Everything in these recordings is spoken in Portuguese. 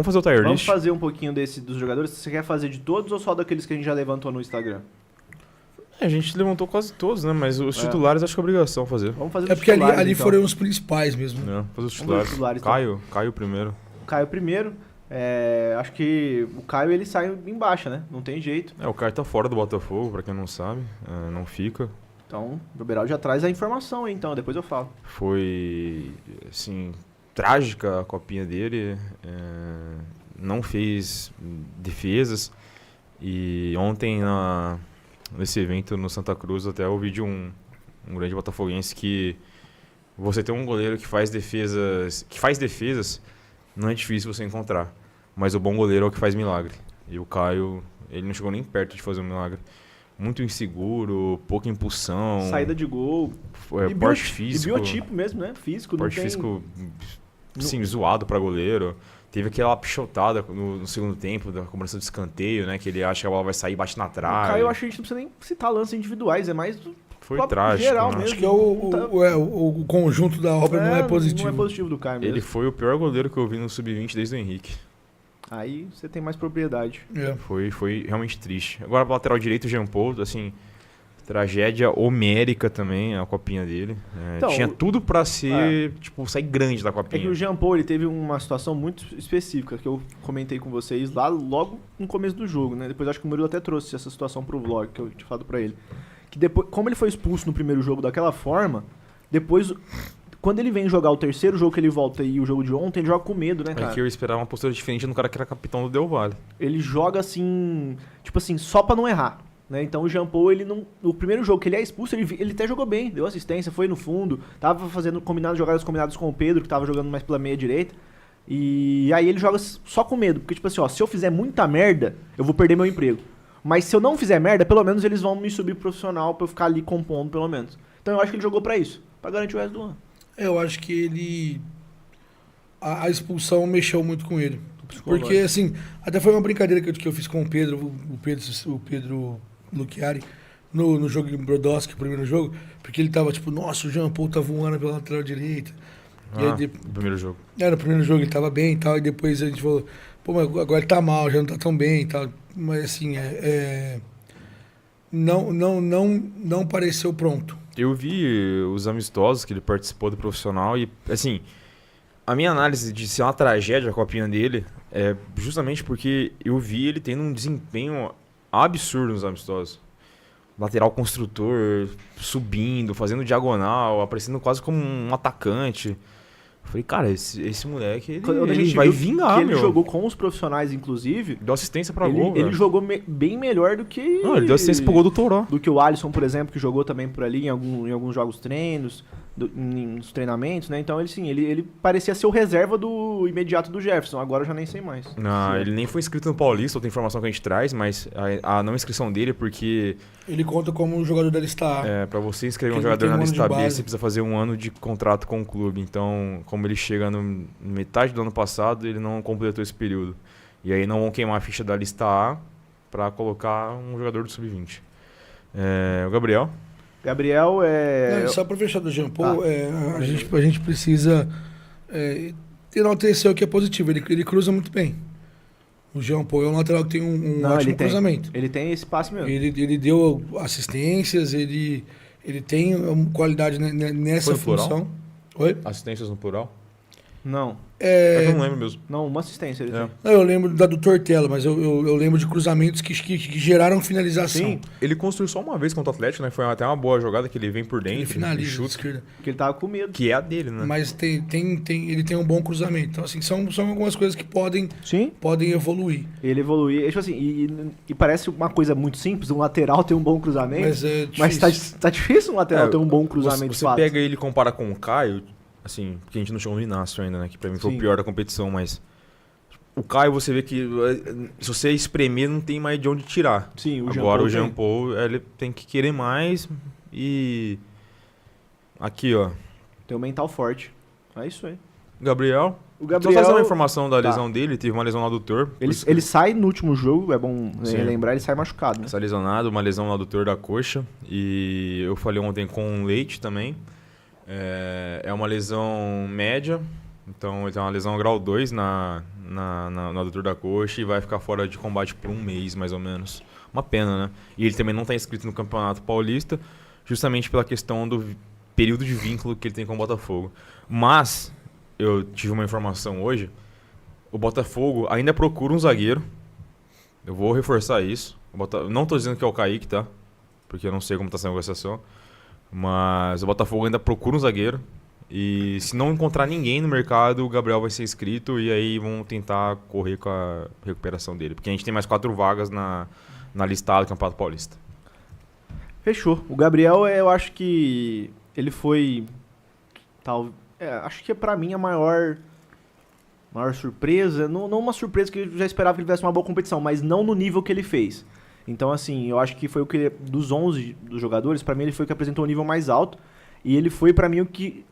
Vamos fazer o tier Vamos list? fazer um pouquinho dos jogadores. Você quer fazer de todos ou só daqueles que a gente já levantou no Instagram? A gente levantou quase todos, né? Mas os titulares acho que é obrigação fazer. Vamos fazer É os porque ali titulares, então. foram os principais mesmo. Fazer os Vamos ver os titulares. titulares, então. Caio primeiro. O Caio primeiro. Acho que o Caio ele sai em baixa, né? Não tem jeito. O Caio tá fora do Botafogo, pra quem não sabe. Não fica. Então, o Beraldo já traz a informação aí, então. Depois eu falo. Foi, assim, trágica a copinha dele. Não fez defesas. E ontem, nesse evento no Santa Cruz, até eu ouvi de um grande botafoguense que você ter um goleiro que faz defesas, não é difícil você encontrar. Mas o bom goleiro é o que faz milagre. E o Caio, ele não chegou nem perto de fazer um milagre. Muito inseguro, pouca impulsão. Saída de gol. Porte físico. E biotipo mesmo, né? Físico. Porte não tem... físico, sim, zoado pra goleiro. Teve aquela pichotada no segundo tempo, da cobrança de escanteio, né? Que ele acha que a bola vai sair e bate na trave. O Caio, eu acho que a gente não precisa nem citar lances individuais, é mais do Foi próprio trágico, geral né? mesmo. Acho que o conjunto da obra não é positivo. Não é positivo do Caio mesmo. Ele foi o pior goleiro que eu vi no Sub-20 desde o Henrique. Aí você tem mais propriedade. Foi realmente triste. Agora, pro lateral direito, o Jean Paul, assim, tragédia homérica também, a copinha dele. Então, tinha tudo pra ser, sair grande da É copinha. que o Jean Paul ele teve uma situação muito específica que eu comentei com vocês lá logo no começo do jogo, né? Depois acho que o Murilo até trouxe essa situação pro vlog que eu tinha falado pra ele. Que depois, como ele foi expulso no primeiro jogo daquela forma, depois, quando ele vem jogar o terceiro jogo que ele volta e o jogo de ontem, ele joga com medo, né, cara? É que eu esperava uma postura diferente no cara que era capitão do Del Valle. Ele joga assim, só pra não errar. Né? Então o Jean Paul, ele não. No primeiro jogo que ele é expulso, ele até jogou bem, deu assistência, foi no fundo, tava fazendo jogadas combinadas com o Pedro, que tava jogando mais pela meia direita. E aí ele joga só com medo, porque se eu fizer muita merda, eu vou perder meu emprego. Mas se eu não fizer merda, pelo menos eles vão me subir pro profissional pra eu ficar ali compondo, pelo menos. Então eu acho que ele jogou pra isso, pra garantir o resto do ano. Eu acho que ele... A expulsão mexeu muito com ele. Porque, assim, até foi uma brincadeira que eu fiz com o Pedro Luchiari, no jogo em Brodowski, o primeiro jogo, porque ele tava nossa, o Jean Paul tá voando pela lateral direita. No primeiro jogo. No primeiro jogo ele tava bem e tal, e depois a gente falou, mas agora ele tá mal, já não tá tão bem e tal. Mas assim, não pareceu pronto. Eu vi os amistosos que ele participou do profissional e, assim, a minha análise de ser uma tragédia a copinha dele é justamente porque eu vi ele tendo um desempenho absurdo nos amistosos. Lateral construtor, subindo, fazendo diagonal, aparecendo quase como um atacante. Eu falei, cara, esse moleque, ele vai vingar, que ele jogou com os profissionais, inclusive. Deu assistência pra gol, Ele jogou bem melhor do que... Não, ele deu assistência pro gol do Toró. Do que o Alisson, por exemplo, que jogou também por ali em alguns jogos treinos, nos treinamentos, né? Então, ele parecia ser o reserva do imediato do Jefferson. Agora eu já nem sei mais. Não, ele nem foi inscrito no Paulista, outra informação que a gente traz, mas a não inscrição dele é porque... Ele conta como um jogador da lista A. Pra você inscrever um jogador na lista B, você precisa fazer 1 ano de contrato com o clube. Então, como ele chega no metade do ano passado, ele não completou esse período. E aí não vão queimar a ficha da lista A pra colocar um jogador do Sub-20. O Gabriel? Gabriel é... Não, só pra fechar do Jean Paul, a gente precisa enaltecer o que é positivo. Ele cruza muito bem. O Jean Paul é um lateral que tem um ótimo cruzamento. Ele tem esse passe mesmo. Ele deu assistências, ele tem qualidade nessa função. Oi? Assistências no plural? Não. É que eu não lembro mesmo. Não, uma assistência ele tem. Não, eu lembro do Tortella, mas eu lembro de cruzamentos que geraram finalização. Sim, ele construiu só uma vez contra o Atlético, né? Foi até uma boa jogada que ele vem por dentro. Ele finaliza chuta, de esquerda. Porque ele tava com medo. Que é a dele, né? Mas ele tem um bom cruzamento. Então, assim, são algumas coisas que podem evoluir. Ele evoluir. Tipo assim, e parece uma coisa muito simples, um lateral ter um bom cruzamento. Mas tá difícil um lateral ter um bom cruzamento. Você pega ele e compara com o Caio, assim, porque a gente não chegou no Inácio ainda, né? Que pra mim foi o pior da competição, mas... O Caio, você vê que se você espremer, não tem mais de onde tirar. Sim, Agora o Jean Paul, ele tem que querer mais e... Aqui, ó. Tem um mental forte. É isso aí. Gabriel. O Gabriel... Só trazer uma informação da lesão dele, teve uma lesão no adutor. Ele sai no último jogo, é bom lembrar, ele sai machucado, né? Sai lesionado, uma lesão no adutor da coxa. E eu falei ontem com o Leite também. É uma lesão média, então ele tem uma lesão grau 2 na na adutor da coxa e vai ficar fora de combate por 1 mês, mais ou menos. Uma pena, né? E ele também não está inscrito no Campeonato Paulista, justamente pela questão do período de vínculo que ele tem com o Botafogo. Mas, eu tive uma informação hoje, o Botafogo ainda procura um zagueiro. Eu vou reforçar isso. Não estou dizendo que é o Kaique, tá? Porque eu não sei como está essa negociação. Mas o Botafogo ainda procura um zagueiro. E se não encontrar ninguém no mercado, o Gabriel vai ser inscrito e aí vão tentar correr com a recuperação dele. Porque a gente tem mais 4 vagas na listada do Campeonato Paulista. Fechou. O Gabriel, eu acho que ele foi... acho que pra mim a maior surpresa. Não uma surpresa que eu já esperava que ele tivesse uma boa competição, mas não no nível que ele fez. Então, assim, eu acho que foi o que, dos 11 dos jogadores, pra mim ele foi o que apresentou o nível mais alto. E ele foi, pra mim, o que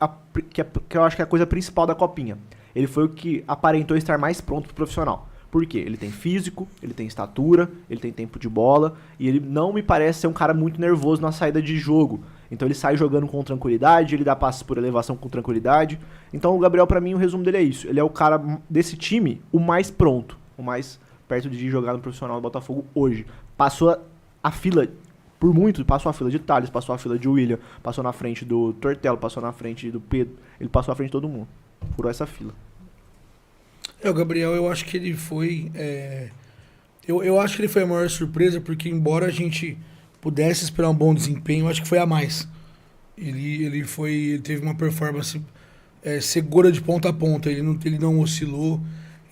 eu acho que é a coisa principal da Copinha. Ele foi o que aparentou estar mais pronto pro profissional. Por quê? Ele tem físico, ele tem estatura, ele tem tempo de bola, e ele não me parece ser um cara muito nervoso na saída de jogo. Então ele sai jogando com tranquilidade, ele dá passes por elevação com tranquilidade. Então o Gabriel, pra mim, o resumo dele é isso. Ele é o cara desse time, o mais pronto, o mais perto de jogar no profissional do Botafogo hoje. Passou a fila... Por muito, passou a fila de Thales, passou a fila de William, passou na frente do Tortello, passou na frente do Pedro. Ele passou à frente de todo mundo. Furou essa fila. O Gabriel, eu acho que ele foi... Eu acho que ele foi a maior surpresa, porque embora a gente pudesse esperar um bom desempenho, eu acho que foi a mais. Ele teve uma performance segura de ponta a ponta. Ele não oscilou,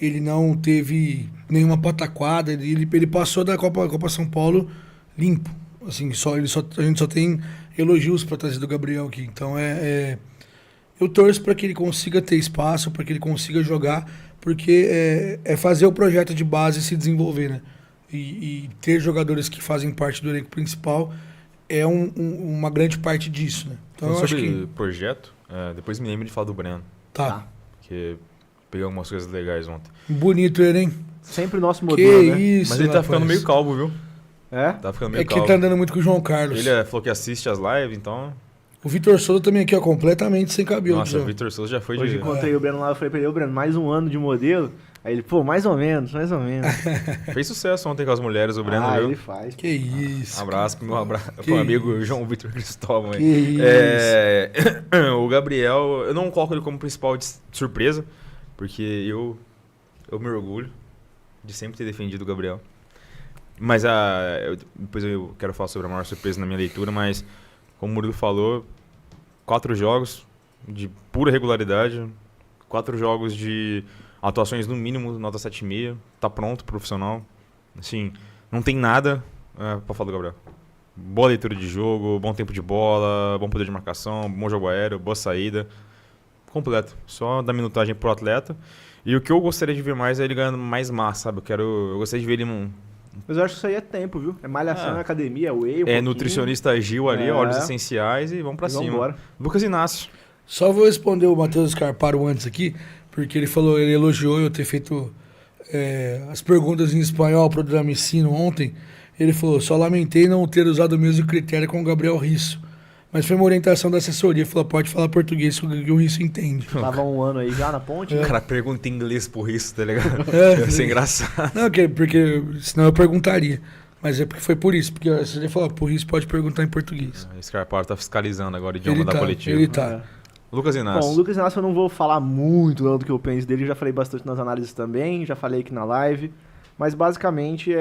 ele não teve nenhuma pataquada. Ele passou da Copa São Paulo limpo. Assim, a gente só tem elogios para trazer do Gabriel aqui. Então eu torço para que ele consiga ter espaço, para que ele consiga jogar, porque é fazer o projeto de base se desenvolver, né? E ter jogadores que fazem parte do elenco principal é uma grande parte disso, né? Então eu acho que projeto, depois me lembro de falar do Breno. Tá. Porque peguei algumas coisas legais ontem. Bonito ele, hein? Sempre o nosso modelo, Que né? isso, Mas ele tá ficando meio calvo, viu? É? Tá ficando meio que ele tá andando muito com o João Carlos. Ele falou que assiste as lives, então... O Vitor Souza também aqui, ó, completamente sem cabelo. Nossa, o Vitor Souza já foi Hoje encontrei o Breno lá, eu falei pra ele, Breno, mais um ano de modelo? Aí ele, mais ou menos. Fez sucesso ontem com as mulheres, o Breno, viu? Ele faz. Que isso. Abraço pro meu amigo João Vitor Cristóvão. Que isso. O Gabriel, eu não coloco ele como principal de surpresa, porque eu me orgulho de sempre ter defendido o Gabriel. Mas depois eu quero falar sobre a maior surpresa na minha leitura, mas como o Murilo falou, 4 jogos de pura regularidade, 4 jogos de atuações no mínimo, nota 7,5, tá pronto, profissional. Assim, não tem nada pra falar do Gabriel. Boa leitura de jogo, bom tempo de bola, bom poder de marcação, bom jogo aéreo, boa saída. Completo. Só dar minutagem pro atleta. E o que eu gostaria de ver mais é ele ganhando mais massa, sabe? Eu gostaria de ver ele... Mas eu acho que isso aí é tempo, viu? É malhação na academia, whey, nutricionista Gil ali, óleos essenciais e vamos pra cima. Vambora. Lucas Inácio. Só vou responder o Matheus Scarparo antes aqui, porque ele elogiou eu ter feito as perguntas em espanhol pro Dramicino ontem. Ele falou, só lamentei não ter usado o mesmo critério com o Gabriel Risso. Mas foi uma orientação da assessoria, falou, pode falar português que o Risso entende. Tava um ano aí já na ponte? O cara pergunta em inglês por Risso, tá ligado? Ia ser engraçado. Não, porque senão eu perguntaria. Mas é porque foi por isso, porque a assessoria falou, por Risso pode perguntar em português. Esse Scarparo tá fiscalizando agora o idioma da coletiva. Ele tá. Lucas Inácio. Bom, o Lucas Inácio eu não vou falar muito do que eu penso dele, já falei bastante nas análises também, já falei aqui na live. Mas basicamente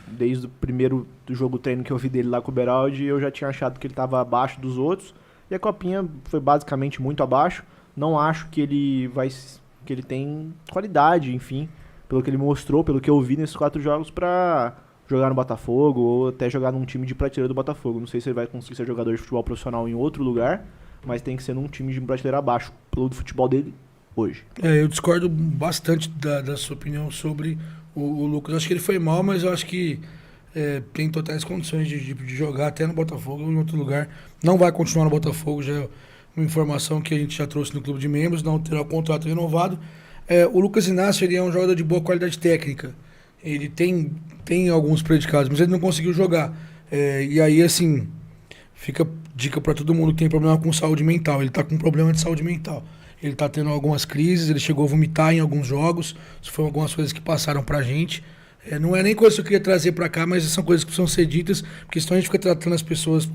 desde o primeiro jogo treino que eu vi dele lá com o Beraldi, eu já tinha achado que ele estava abaixo dos outros. E a Copinha foi basicamente muito abaixo. Não acho que ele tem qualidade, enfim, pelo que ele mostrou, pelo que eu vi nesses 4 jogos para jogar no Botafogo ou até jogar num time de prateleira do Botafogo. Não sei se ele vai conseguir ser jogador de futebol profissional em outro lugar, mas tem que ser num time de prateleira abaixo, pelo futebol dele hoje. Eu discordo bastante da sua opinião sobre o Lucas. Acho que ele foi mal, mas eu acho que tem totais condições de jogar até no Botafogo ou em outro lugar. Não vai continuar no Botafogo, já é uma informação que a gente já trouxe no clube de membros, não terá o contrato renovado. O Lucas Inácio, ele é um jogador de boa qualidade técnica. Ele tem alguns predicados, mas ele não conseguiu jogar. E aí, assim, fica dica para todo mundo que tem problema com saúde mental. Ele tá com problema de saúde mental. ele tá tendo algumas crises, ele chegou a vomitar em alguns jogos, isso foram algumas coisas que passaram pra gente. Não é nem coisa que eu queria trazer pra cá, mas são coisas que precisam ser ditas, porque senão a gente fica tratando as pessoas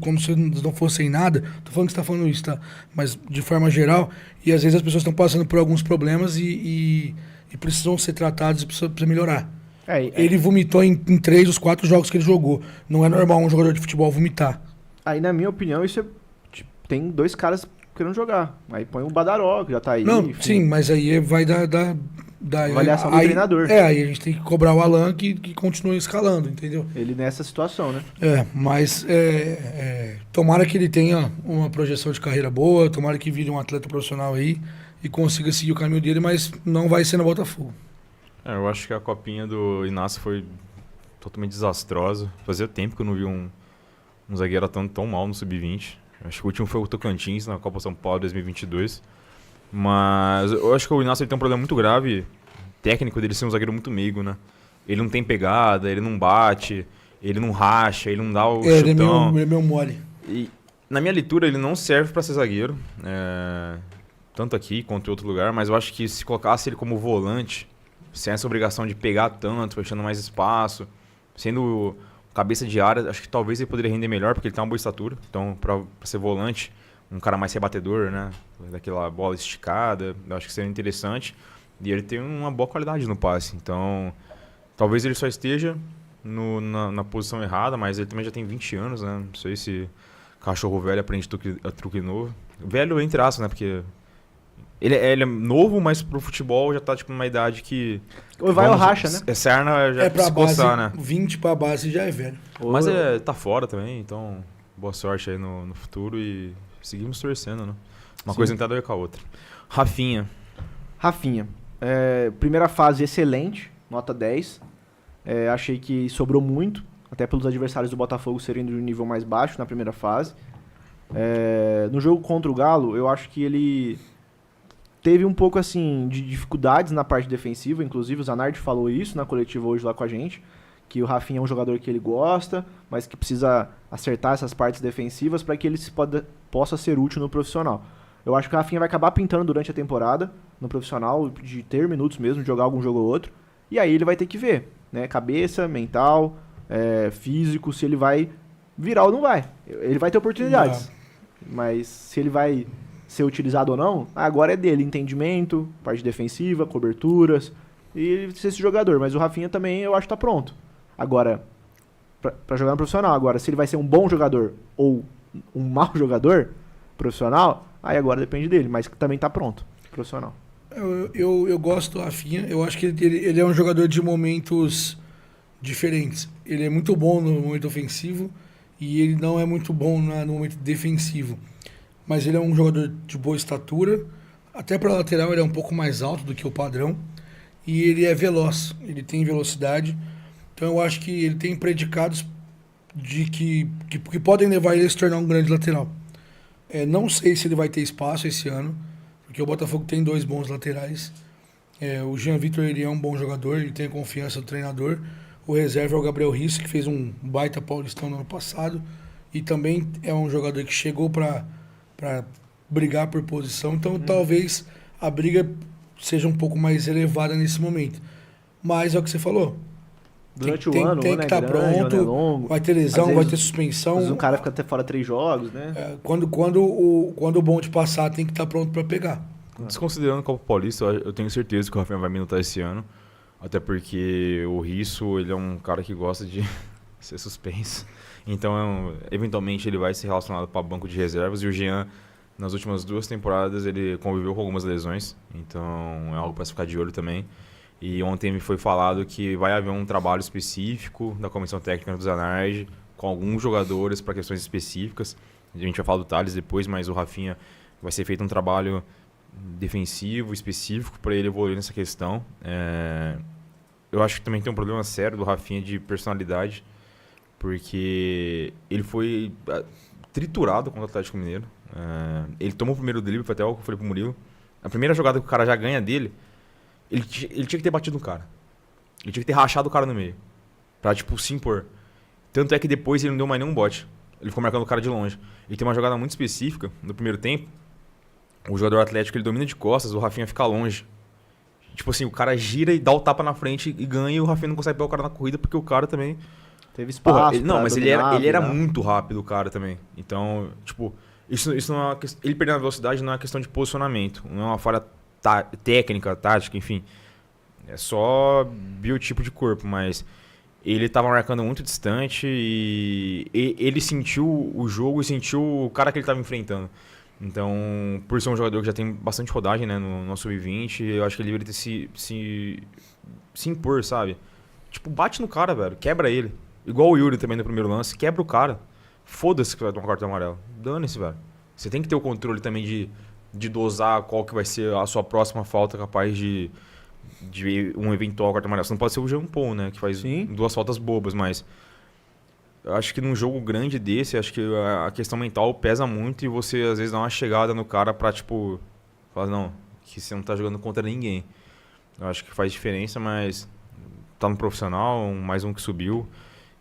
como se não fossem nada. Tô falando que você tá falando isso, tá? Mas de forma geral, e às vezes as pessoas estão passando por alguns problemas e precisam ser tratados e precisa melhorar. Ele vomitou em 3 dos 4 jogos que ele jogou. Não é normal um jogador de futebol vomitar. Aí, na minha opinião, isso tem 2 caras querendo jogar. Aí põe um Badaró, que já tá aí. Não, enfim. sim, mas aí vai da avaliação do treinador. Aí a gente tem que cobrar o Alan que continue escalando, entendeu? Ele nessa situação, né? Mas tomara que ele tenha uma projeção de carreira boa, tomara que vire um atleta profissional aí e consiga seguir o caminho dele, mas não vai ser no Botafogo. Eu acho que a copinha do Inácio foi totalmente desastrosa. Fazia tempo que eu não vi um zagueiro tão mal no Sub-20. Acho que o último foi o Tocantins na Copa São Paulo 2022. Mas eu acho que o Inácio tem um problema muito grave técnico dele ser um zagueiro muito meigo, né? Ele não tem pegada, ele não bate, ele não racha, ele não dá o chutão. Ele é meio mole. E, na minha leitura, ele não serve para ser zagueiro, tanto aqui quanto em outro lugar, mas eu acho que se colocasse ele como volante, sem essa obrigação de pegar tanto, fechando mais espaço, sendo cabeça de área, acho que talvez ele poderia render melhor, porque ele tem uma boa estatura. Então, para ser volante, um cara mais rebatedor, né? Daquela bola esticada, eu acho que seria interessante. E ele tem uma boa qualidade no passe. Então, talvez ele só esteja na posição errada, mas ele também já tem 20 anos, né? Não sei se cachorro velho aprende truque novo. Velho entre aspas, né? Porque ele é novo, mas pro futebol já tá tipo numa idade que... Ou vai ou racha, né? Serna já pra se coçar, base, né? 20 pra base já é velho. Mas tá fora também, então boa sorte aí no futuro e seguimos torcendo, né? Uma coisa não tem nada a ver com a outra. Rafinha. Primeira fase excelente, nota 10. Achei que sobrou muito, até pelos adversários do Botafogo serem de um nível mais baixo na primeira fase. No jogo contra o Galo, eu acho que ele teve um pouco assim de dificuldades na parte defensiva, inclusive o Zanardi falou isso na coletiva hoje lá com a gente, que o Rafinha é um jogador que ele gosta, mas que precisa acertar essas partes defensivas para que ele possa ser útil no profissional. Eu acho que o Rafinha vai acabar pintando durante a temporada no profissional, de ter minutos mesmo, de jogar algum jogo ou outro, e aí ele vai ter que ver, né, cabeça, mental, físico, se ele vai virar ou não vai. Ele vai ter oportunidades, mas se ele vai ser utilizado ou não, agora é dele, entendimento, parte defensiva, coberturas, e ser esse jogador. Mas o Rafinha também eu acho que tá pronto. Agora, pra jogar no profissional. Agora, se ele vai ser um bom jogador ou um mau jogador profissional, aí agora depende dele, mas também tá pronto, profissional. Eu gosto do Rafinha, eu acho que ele é um jogador de momentos diferentes. Ele é muito bom no momento ofensivo e ele não é muito bom no momento defensivo. Mas ele é um jogador de boa estatura, até para lateral ele é um pouco mais alto do que o padrão, e ele é veloz, ele tem velocidade, então eu acho que ele tem predicados de que podem levar ele a se tornar um grande lateral. Não sei se ele vai ter espaço esse ano, porque o Botafogo tem 2 bons laterais, o Jean Vitor ele é um bom jogador, ele tem a confiança do treinador, o reserva é o Gabriel Risso, que fez um baita Paulistão no ano passado, e também é um jogador que chegou para brigar por posição, então talvez a briga seja um pouco mais elevada nesse momento. Mas é o que você falou. Durante o ano, tem que estar pronto, longo, vai ter lesão, vai ter suspensão. O cara fica até fora 3 jogos, né? Quando o bonde passar, tem que estar pronto para pegar. Desconsiderando o Copa Paulista, eu tenho certeza que o Rafinha vai minutar esse ano, até porque o Risso, ele é um cara que gosta de ser suspenso. Então, eventualmente, ele vai ser relacionado para banco de reservas. E o Jean, nas últimas 2 temporadas, ele conviveu com algumas lesões. Então, é algo para se ficar de olho também. E ontem me foi falado que vai haver um trabalho específico da comissão técnica do Zanardi com alguns jogadores para questões específicas. A gente vai falar do Thales depois, mas o Rafinha vai ser feito um trabalho defensivo, específico, para ele evoluir nessa questão. Eu acho que também tem um problema sério do Rafinha de personalidade, porque ele foi triturado contra o Atlético Mineiro. Ele tomou o primeiro drible, foi até o que eu falei pro Murilo. A primeira jogada que o cara já ganha dele, ele tinha que ter batido no cara. Ele tinha que ter rachado o cara no meio. Pra, se impor. Tanto é que depois ele não deu mais nenhum bote. Ele ficou marcando o cara de longe. Ele tem uma jogada muito específica no primeiro tempo. o jogador atlético ele domina de costas, o Rafinha fica longe. Tipo assim, o cara gira e dá o tapa na frente e ganha, e o Rafinha não consegue pegar o cara na corrida porque o cara também... Teve espaço. Porra, não, mas dominar, ele era muito rápido, o cara também. Então, tipo, isso não é uma questão, ele perdendo a velocidade não é uma questão de posicionamento, não é uma falha técnica, tática, enfim. É só biotipo de corpo, mas ele tava marcando muito distante e ele sentiu o jogo e sentiu o cara que ele tava enfrentando. Então, por ser um jogador que já tem bastante rodagem, né, no Sub-20, eu acho que ele deveria ter se impor, sabe? Tipo, bate no cara, velho, quebra ele. Igual o Yuri também no primeiro lance, quebra o cara. Foda-se que vai tomar cartão amarelo. Dane-se, velho. Você tem que ter o controle também de dosar qual que vai ser a sua próxima falta capaz de um eventual cartão amarelo. Você não pode ser o Jean Paul, né? Que faz 2 faltas bobas, mas... Eu acho que num jogo grande desse, acho que a questão mental pesa muito e você às vezes dá uma chegada no cara pra, tipo... Falar, não, que você não tá jogando contra ninguém. Eu acho que faz diferença, mas... Tá no profissional, mais um que subiu.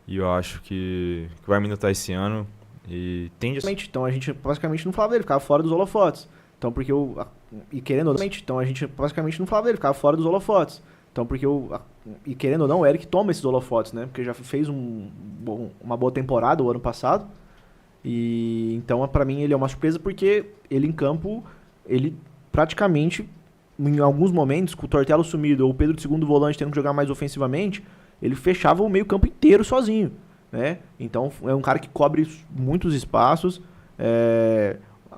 E eu acho que vai minutar esse ano e tende a... Então a gente basicamente não falava dele, ficava fora dos holofotes. Então porque querendo ou não, então a gente basicamente não falava dele, ficava fora dos holofotes. Então porque querendo ou não, o Eric toma esses holofotes, né? Porque já fez uma boa temporada o ano passado. E então pra mim ele é uma surpresa porque ele em campo, ele praticamente em alguns momentos, com o Tortello sumido ou o Pedro de segundo volante tendo que jogar mais ofensivamente, ele fechava o meio campo inteiro sozinho, né? Então é um cara que cobre muitos espaços,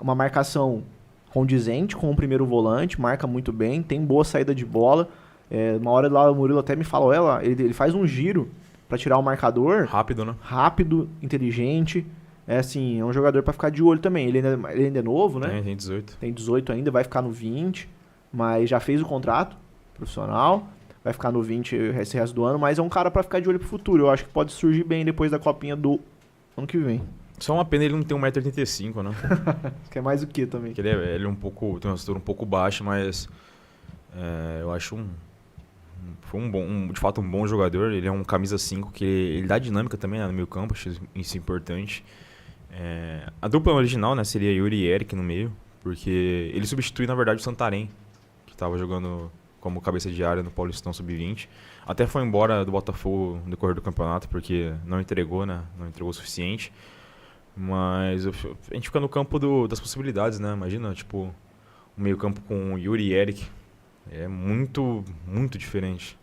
uma marcação condizente com o primeiro volante, marca muito bem, tem boa saída de bola. Uma hora lá o Murilo até me falou, ele faz um giro para tirar o marcador. Rápido, né? Rápido, inteligente. É um jogador para ficar de olho também. Ele ainda é novo, né? Tem 18. Tem 18 ainda, vai ficar no 20, mas já fez o contrato profissional. Vai ficar no 20 esse resto do ano, mas é um cara pra ficar de olho pro futuro. Eu acho que pode surgir bem depois da copinha do ano que vem. Só uma pena ele não ter 1,85 m, né? Que é mais o que também? Porque ele é um pouco, tem uma estatura um pouco baixa, mas eu acho foi de fato um bom jogador. Ele é um camisa 5, que ele dá dinâmica também, né, no meio campo, acho isso importante. A dupla original, né, seria Yuri e Eric no meio, porque ele substitui, na verdade, o Santarém, que estava jogando como cabeça de área no Paulistão Sub-20. Até foi embora do Botafogo no decorrer do campeonato, porque não entregou, né? Não entregou o suficiente. Mas a gente fica no campo das possibilidades, né? Imagina, tipo, o meio campo com Yuri e Eric. É muito, muito diferente.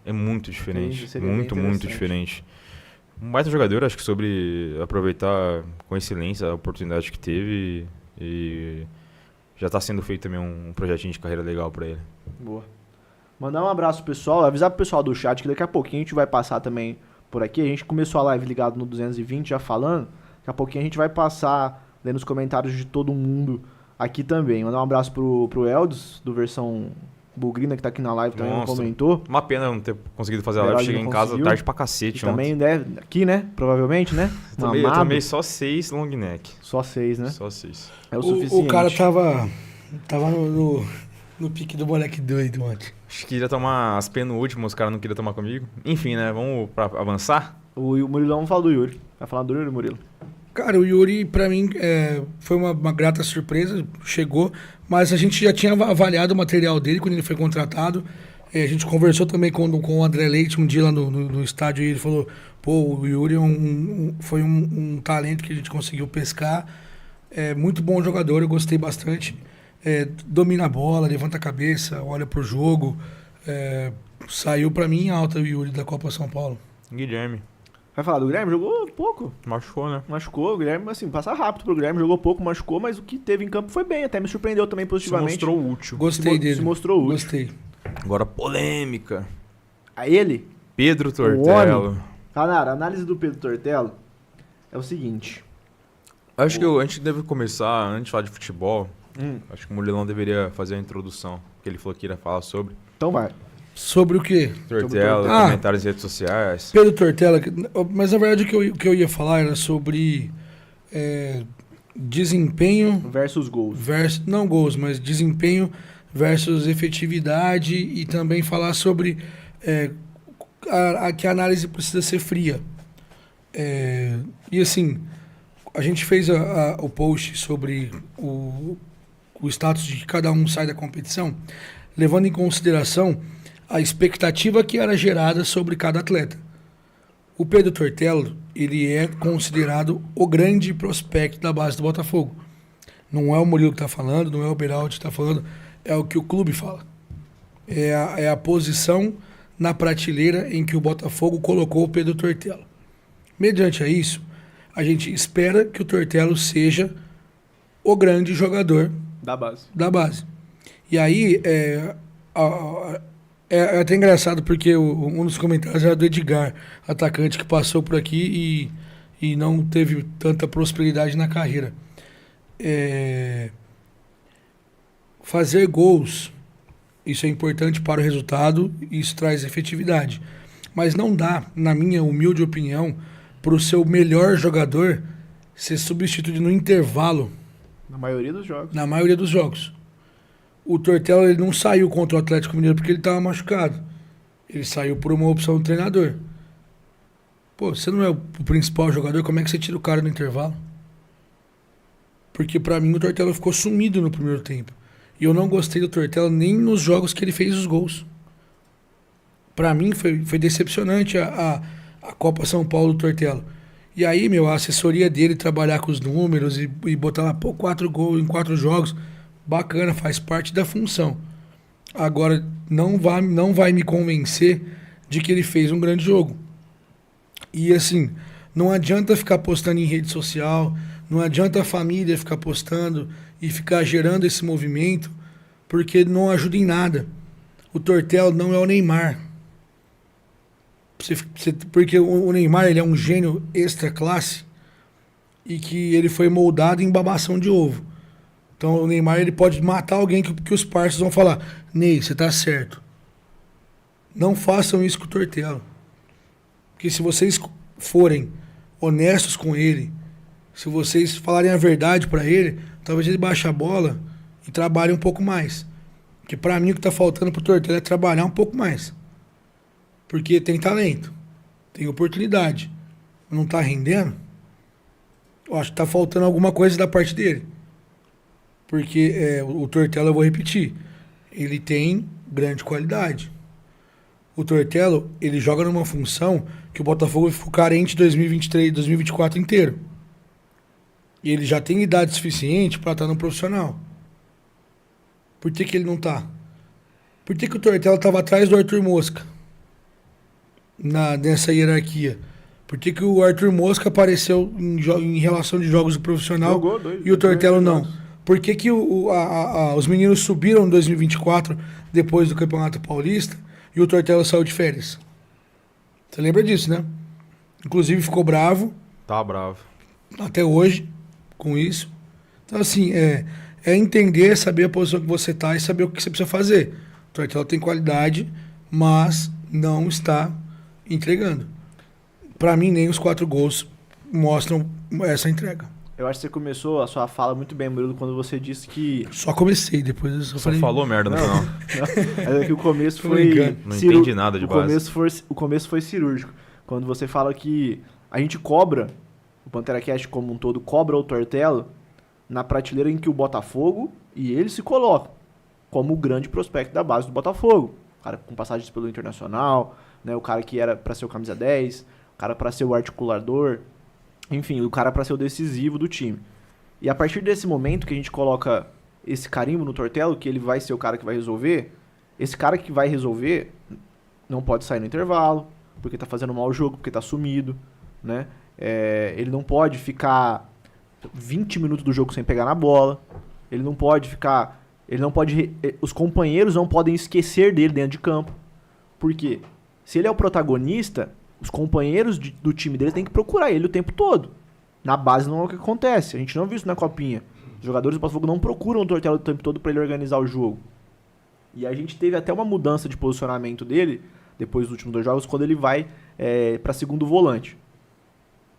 É muito diferente. Muito diferente. Um baita jogador, acho que sobre aproveitar com excelência a oportunidade que teve. E já está sendo feito também um projetinho de carreira legal para ele. Boa. Mandar um abraço pro pessoal, avisar pro pessoal do chat que daqui a pouquinho a gente vai passar também por aqui. A gente começou a live ligado no 220 já falando. Daqui a pouquinho a gente vai passar lendo os comentários de todo mundo aqui também. Mandar um abraço pro Eldos, do versão Bugrina, que tá aqui na live também, não comentou. Uma pena não ter conseguido fazer a live. Cheguei em casa tarde pra cacete ontem. Também, aqui, né? Provavelmente, né? Eu tomei só 6 long neck. Só 6, né? Só 6. É o suficiente. O cara tava no pique do moleque doido ontem. Acho que ia tomar as penúltimas, os caras não queriam tomar comigo. Enfim, né? Vamos avançar? O Murilão fala do Yuri. Vai falar do Yuri, Murilo? Cara, o Yuri, pra mim, foi uma grata surpresa. Chegou, mas a gente já tinha avaliado o material dele quando ele foi contratado. A gente conversou também com o André Leite um dia lá no estádio e ele falou: pô, o Yuri foi um talento que a gente conseguiu pescar. Muito bom jogador, eu gostei bastante. Domina a bola, levanta a cabeça, olha pro jogo. Saiu pra mim em alta o Yuri da Copa São Paulo. Guilherme. Vai falar do Guilherme? Jogou pouco. Machucou, né? Machucou. O Guilherme, assim, passa rápido pro Guilherme. Jogou pouco, machucou, mas o que teve em campo foi bem. Até me surpreendeu também positivamente. Se mostrou útil. Gostei dele. Se mostrou útil. Gostei. Agora, polêmica. A ele? Pedro Tortello. Cara, a análise do Pedro Tortello é o seguinte. Acho que a gente deve começar, antes de falar de futebol, acho que o Murilão deveria fazer a introdução, que ele falou que iria falar sobre. Então vai. Sobre o quê? Tortello, comentários em redes sociais. Pedro Tortello, mas na verdade o que eu ia falar era sobre desempenho... Versus gols. Não gols, mas desempenho versus efetividade e também falar sobre que a análise precisa ser fria. E assim, a gente fez o post sobre o status de que cada um sai da competição, levando em consideração a expectativa que era gerada sobre cada atleta. O Pedro Tortello, ele é considerado o grande prospecto da base do Botafogo. Não é o Murilo que está falando, não é o Beraldi que está falando, é o que o clube fala. É a posição na prateleira em que o Botafogo colocou o Pedro Tortello. Mediante a isso, a gente espera que o Tortello seja o grande jogador da base. E aí, é até engraçado porque um dos comentários era do Edgar, atacante que passou por aqui e não teve tanta prosperidade na carreira. Fazer gols, isso é importante para o resultado, isso traz efetividade. Mas não dá, na minha humilde opinião, para o seu melhor jogador ser substituído no intervalo. Na maioria dos jogos. O Tortello ele não saiu contra o Atlético Mineiro porque ele estava machucado. Ele saiu por uma opção do treinador. Pô, você não é o principal jogador, como é que você tira o cara no intervalo? Porque pra mim o Tortello ficou sumido no primeiro tempo. E eu não gostei do Tortello nem nos jogos que ele fez os gols. Pra mim foi decepcionante a Copa São Paulo do Tortello. E aí, a assessoria dele trabalhar com os números e botar lá, 4 gols em 4 jogos, bacana, faz parte da função. Agora, não vai me convencer de que ele fez um grande jogo. E assim, não adianta ficar postando em rede social, não adianta a família ficar postando e ficar gerando esse movimento, porque não ajuda em nada. O Tortello não é o Neymar. Porque o Neymar ele é um gênio extra classe e que ele foi moldado em babação de ovo. Então o Neymar ele pode matar alguém que os parceiros vão falar: Ney, você tá certo. Não façam isso com o Tortello. Porque se vocês forem honestos com ele, se vocês falarem a verdade pra ele, talvez ele baixe a bola e trabalhe um pouco mais. Porque pra mim o que tá faltando pro Tortello é trabalhar um pouco mais. Porque tem talento, tem oportunidade, não tá rendendo. Eu acho que tá faltando alguma coisa da parte dele. Porque o Tortello, eu vou repetir, ele tem grande qualidade. O Tortello, ele joga numa função que o Botafogo ficou carente 2023, 2024 inteiro. E ele já tem idade suficiente para estar no profissional. Por que ele não tá? Por que o Tortello estava atrás do Arthur Mosca? Nessa hierarquia. Por que o Arthur Mosca apareceu em relação de jogos do profissional e o Tortello não? Por que os meninos subiram em 2024 depois do Campeonato Paulista e o Tortello saiu de férias? Você lembra disso, né? Inclusive ficou bravo. Tá bravo. Até hoje, com isso. Então, assim, é entender, saber a posição que você tá e saber o que você precisa fazer. O Tortello tem qualidade, mas não está entregando. Pra mim, nem os 4 gols mostram essa entrega. Eu acho que você começou a sua fala muito bem, Murilo, quando você disse que... Só comecei, depois eu Só falei... falou merda no final. Mas é que o começo foi... Não entendi nada de base. O começo foi cirúrgico. Quando você fala que a gente cobra, o PanteraCast como um todo cobra o Tortello na prateleira em que o Botafogo e ele se colocam como o grande prospecto da base do Botafogo. O cara com passagens pelo Internacional, né, o cara que era para ser o camisa 10, o cara para ser o articulador, enfim, o cara para ser o decisivo do time. E a partir desse momento que a gente coloca esse carimbo no Tortello, que ele vai ser o cara que vai resolver, esse cara que vai resolver não pode sair no intervalo, porque tá fazendo mau jogo, porque tá sumido, né? Ele não pode ficar 20 minutos do jogo sem pegar na bola, ele não pode ficar... os companheiros não podem esquecer dele dentro de campo. Por quê? Se ele é o protagonista, os companheiros do time dele têm que procurar ele o tempo todo. Na base não é o que acontece. A gente não viu isso na Copinha. Os jogadores do Botafogo não procuram o Tortello o tempo todo para ele organizar o jogo. E a gente teve até uma mudança de posicionamento dele, depois dos últimos 2 jogos, quando ele vai para segundo volante.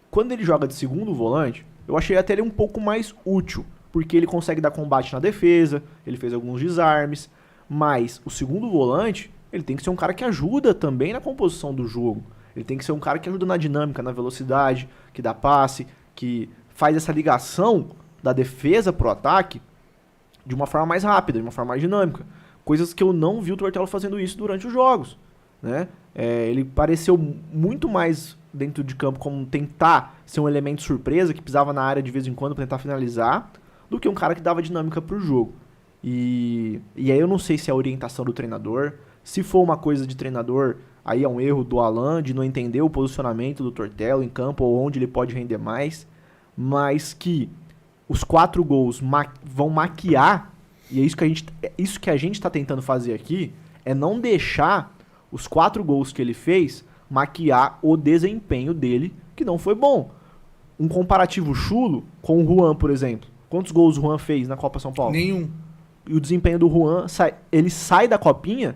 Quando ele joga de segundo volante, eu achei até ele um pouco mais útil, porque ele consegue dar combate na defesa, ele fez alguns desarmes, mas o segundo volante, ele tem que ser um cara que ajuda também na composição do jogo. Ele tem que ser um cara que ajuda na dinâmica, na velocidade, que dá passe, que faz essa ligação da defesa pro ataque de uma forma mais rápida, de uma forma mais dinâmica. Coisas que eu não vi o Tortello fazendo isso durante os jogos, né? Ele pareceu muito mais dentro de campo como tentar ser um elemento surpresa, que pisava na área de vez em quando para tentar finalizar, do que um cara que dava dinâmica pro jogo. E aí eu não sei se é a orientação do treinador, se for uma coisa de treinador, aí é um erro do Alan de não entender o posicionamento do Tortello em campo ou onde ele pode render mais, mas que os 4 gols vão maquiar, e é isso que a gente está tentando fazer aqui, é não deixar os 4 gols que ele fez maquiar o desempenho dele, que não foi bom. Um comparativo chulo com o Juan, por exemplo. Quantos gols o Juan fez na Copa São Paulo? Nenhum. E o desempenho do Juan, ele sai da Copinha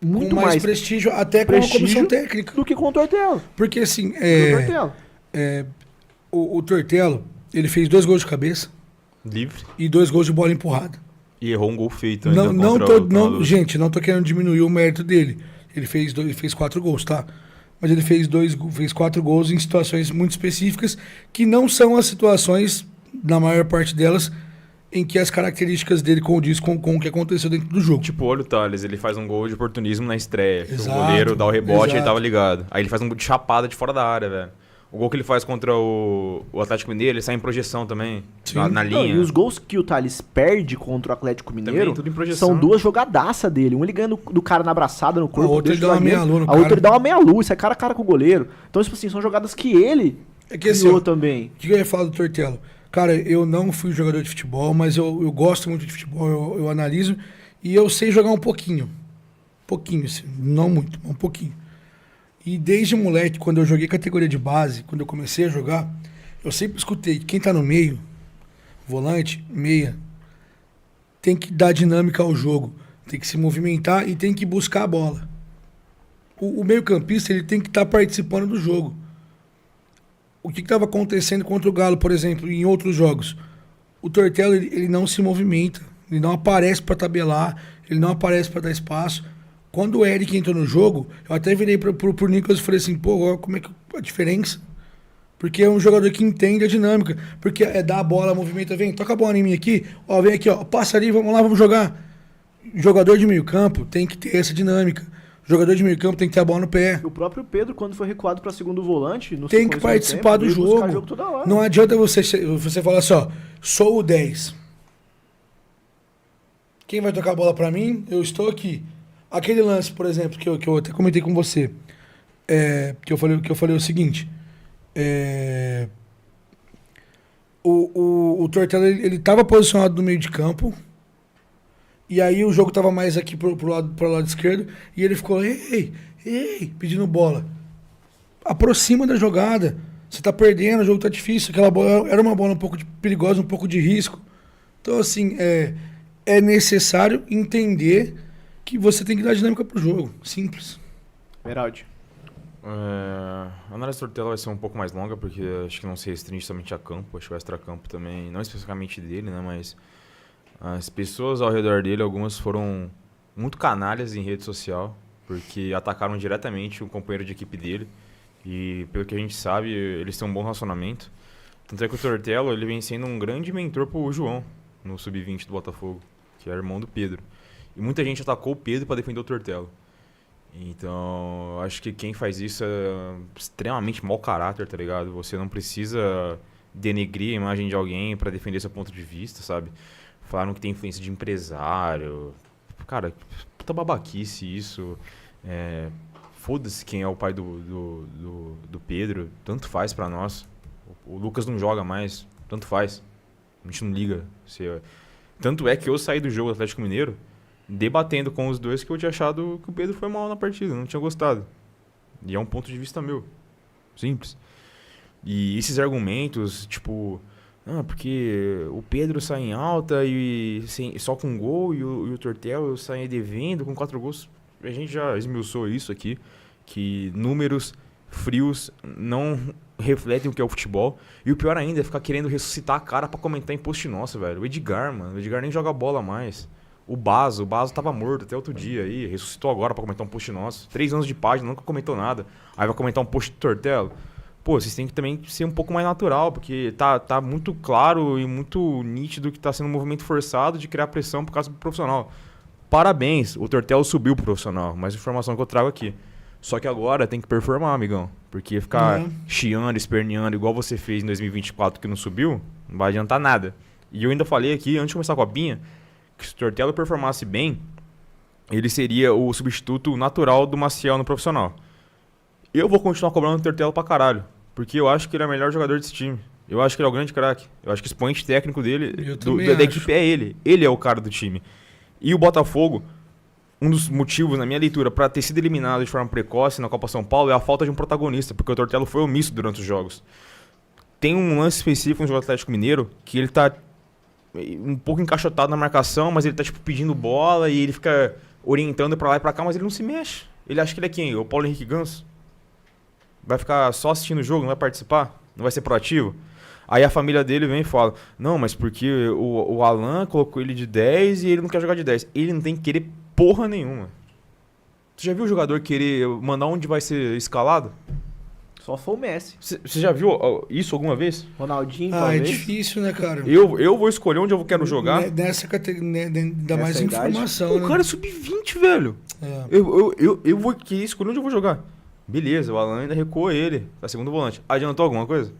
muito com mais prestígio, até com a comissão técnica. Do que com o Tortello. Porque assim, o Tortello, ele fez 2 gols de cabeça. Livre. E 2 gols de bola empurrada. E errou um gol feito ainda. Gente, não tô querendo diminuir o mérito dele. Ele fez 4 gols, tá? Mas ele fez 4 gols em situações muito específicas, que não são as situações, na maior parte delas, em que as características dele condiz com o que aconteceu dentro do jogo. Tipo, olha o Thales, ele faz um gol de oportunismo na estreia. Exato, o goleiro dá o rebote e ele exato. tava ligado. Aí ele faz um gol de chapada de fora da área, velho. O gol que ele faz contra o Atlético Mineiro, ele sai em projeção também, na linha. Não, e os gols que o Thales perde contra o Atlético Mineiro também, tudo em projeção. São 2 jogadaças dele. Um ele ganha do cara na abraçada, no corpo. A outra ele dá uma meia-lua no cara. A outra ele dá uma meia-lua, sai cara a cara com o goleiro. Então, tipo assim, são jogadas que ele criou também. O que eu ia falar do Tortello? Cara, eu não fui jogador de futebol, mas eu gosto muito de futebol, eu analiso e eu sei jogar um pouquinho. Pouquinho, assim, não muito, mas um pouquinho. E desde moleque, quando eu joguei categoria de base, quando eu comecei a jogar, eu sempre escutei que quem tá no meio, volante, meia, tem que dar dinâmica ao jogo, tem que se movimentar e tem que buscar a bola. O meio-campista, ele tem que estar participando do jogo. O que estava acontecendo contra o Galo, por exemplo, em outros jogos? O Tortello, ele não se movimenta, ele não aparece para tabelar, ele não aparece para dar espaço. Quando o Eric entrou no jogo, eu até virei pro Nicolas e falei assim, pô, como é que a diferença? Porque é um jogador que entende a dinâmica, porque é dar a bola, movimenta, vem, toca a bola em mim aqui, ó, vem aqui, ó, passa ali, vamos lá, vamos jogar. Jogador de meio campo tem que ter essa dinâmica. Jogador de meio campo tem que ter a bola no pé. O próprio Pedro, quando foi recuado para segundo volante, tem que participar do jogo. Não adianta você falar assim, ó, sou o 10. Quem vai tocar a bola para mim? Eu estou aqui. Aquele lance, por exemplo, que eu até comentei com você, que eu falei o seguinte, o Tortello, ele estava posicionado no meio de campo, e aí o jogo estava mais aqui pro lado esquerdo, e ele ficou, ei, pedindo bola. Aproxima da jogada, você tá perdendo, o jogo tá difícil, aquela bola era uma bola um pouco perigosa, um pouco de risco. Então, assim, é necessário entender que você tem que dar dinâmica pro jogo. Simples. Beraldi. A análise do Tortello vai ser um pouco mais longa, porque acho que não se restringe somente a campo, acho que o extra-campo também, não especificamente dele, né, mas as pessoas ao redor dele, algumas foram muito canalhas em rede social, porque atacaram diretamente o companheiro de equipe dele, e pelo que a gente sabe, eles têm um bom relacionamento. Tanto é que o Tortello, ele vem sendo um grande mentor pro João, no Sub-20 do Botafogo, que é irmão do Pedro. E muita gente atacou o Pedro para defender o Tortello. Então, acho que quem faz isso é extremamente mau caráter, tá ligado? Você não precisa denegrir a imagem de alguém para defender seu ponto de vista, sabe? Falaram que tem influência de empresário. Cara, puta babaquice isso. Foda-se quem é o pai do Pedro. Tanto faz para nós. O Lucas não joga mais. Tanto faz. A gente não liga. Tanto é que eu saí do jogo do Atlético Mineiro debatendo com os dois que eu tinha achado que o Pedro foi mal na partida, não tinha gostado. E é um ponto de vista meu. Simples. E esses argumentos, tipo, porque o Pedro sai em alta e só com gol e o Tortello sai devendo com 4 gols. A gente já esmiuçou isso aqui, que números frios não refletem o que é o futebol. E o pior ainda é ficar querendo ressuscitar a cara pra comentar em post nosso, velho. O Edgar, mano, o Edgar nem joga bola mais. O Bazo tava morto até outro dia aí, ressuscitou agora pra comentar um post nosso. 3 anos de página, nunca comentou nada. Aí vai comentar um post do Tortello. pô, vocês têm que também ser um pouco mais natural, porque tá muito claro e muito nítido que tá sendo um movimento forçado de criar pressão por causa do profissional. Parabéns, o Tortello subiu pro profissional, mas a informação que eu trago aqui. Só que agora tem que performar, amigão. Porque ficar chiando, esperneando, igual você fez em 2024 que não subiu, não vai adiantar nada. E eu ainda falei aqui, antes de começar a copinha, que se o Tortello performasse bem, ele seria o substituto natural do Maciel no profissional. Eu vou continuar cobrando o Tortello pra caralho, porque eu acho que ele é o melhor jogador desse time. Eu acho que ele é o grande craque. Eu acho que o expoente técnico dele, da equipe, é ele. Ele é o cara do time. E o Botafogo, um dos motivos, na minha leitura, para ter sido eliminado de forma precoce na Copa São Paulo é a falta de um protagonista, porque o Tortello foi omisso durante os jogos. Tem um lance específico no jogo Atlético Mineiro que ele tá um pouco encaixotado na marcação, mas ele tá tipo pedindo bola e ele fica orientando pra lá e pra cá, mas ele não se mexe. Ele acha que ele é quem? O Paulo Henrique Ganso? Vai ficar só assistindo o jogo, não vai participar? Não vai ser proativo? Aí a família dele vem e fala, não, mas porque o Alan colocou ele de 10 e ele não quer jogar de 10. Ele não tem que querer porra nenhuma. Você já viu o jogador querer mandar onde vai ser escalado? Só foi o Messi. Você já viu isso alguma vez? Ronaldinho, talvez? É difícil, né, cara? Eu vou escolher onde eu quero jogar. Nessa categoria, dá mais informação, né? O cara é sub-20, velho. É. Eu vou aqui escolher onde eu vou jogar. Beleza, o Alan ainda recuou ele. Tá segundo volante. Adiantou alguma coisa?